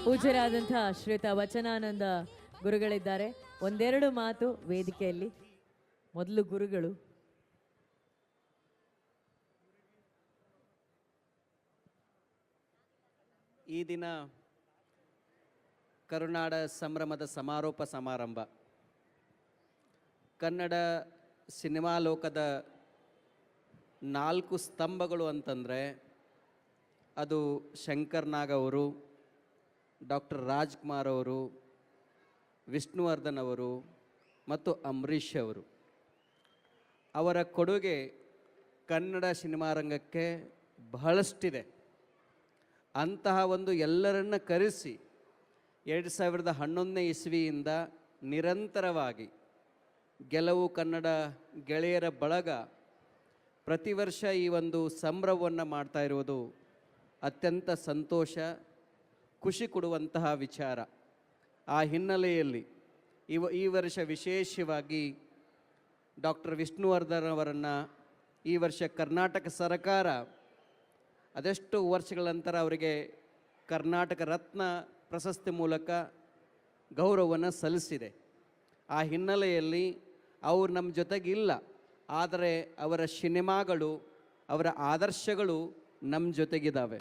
ಪೂಜ್ಯರಾದಂತಹ ಶ್ರೀಯುತ ವಚನಾನಂದ ಗುರುಗಳಿದ್ದಾರೆ. ಒಂದೆರಡು ಮಾತು ವೇದಿಕೆಯಲ್ಲಿ. ಮೊದಲು ಗುರುಗಳು. ಈ ದಿನ ಕರುನಾಡ ಸಂಭ್ರಮದ ಸಮಾರೋಪ ಸಮಾರಂಭ. ಕನ್ನಡ ಸಿನಿಮಾ ಲೋಕದ 4 ಸ್ತಂಭಗಳು ಅಂತಂದರೆ ಅದು ಶಂಕರ್ ನಾಗ್ ಅವರು, ಡಾಕ್ಟರ್ ರಾಜ್ಕುಮಾರ್ ಅವರು, ವಿಷ್ಣುವರ್ಧನ್ ಅವರು ಮತ್ತು ಅಂಬರೀಷ್ ಅವರು. ಅವರ ಕೊಡುಗೆ ಕನ್ನಡ ಸಿನಿಮಾ ರಂಗಕ್ಕೆ ಬಹಳಷ್ಟಿದೆ. ಅಂತಹ ಒಂದು ಎಲ್ಲರನ್ನ ಕರೆಸಿ 2011ನೇ ಇಸ್ವಿಯಿಂದ ನಿರಂತರವಾಗಿ ಗೆಲುವು ಕನ್ನಡ ಗೆಳೆಯರ ಬಳಗ ಪ್ರತಿ ವರ್ಷ ಈ ಒಂದು ಸಂಭ್ರಮವನ್ನು ಮಾಡ್ತಾ ಇರುವುದು ಅತ್ಯಂತ ಸಂತೋಷ, ಖುಷಿ ಕೊಡುವಂತಹ ವಿಚಾರ. ಆ ಹಿನ್ನೆಲೆಯಲ್ಲಿ ಈ ವರ್ಷ ವಿಶೇಷವಾಗಿ ಡಾಕ್ಟರ್ ವಿಷ್ಣುವರ್ಧನ್ ಅವರನ್ನು ಈ ವರ್ಷ ಕರ್ನಾಟಕ ಸರ್ಕಾರ ಅದೆಷ್ಟು ವರ್ಷಗಳ ನಂತರ ಅವರಿಗೆ ಕರ್ನಾಟಕ ರತ್ನ ಪ್ರಶಸ್ತಿ ಮೂಲಕ ಗೌರವವನ್ನು ಸಲ್ಲಿಸಿದೆ. ಆ ಹಿನ್ನೆಲೆಯಲ್ಲಿ ಅವರು ನಮ್ಮ ಜೊತೆಗಿಲ್ಲ, ಆದರೆ ಅವರ ಸಿನಿಮಾಗಳು, ಅವರ ಆದರ್ಶಗಳು ನಮ್ಮ ಜೊತೆಗಿದ್ದಾವೆ.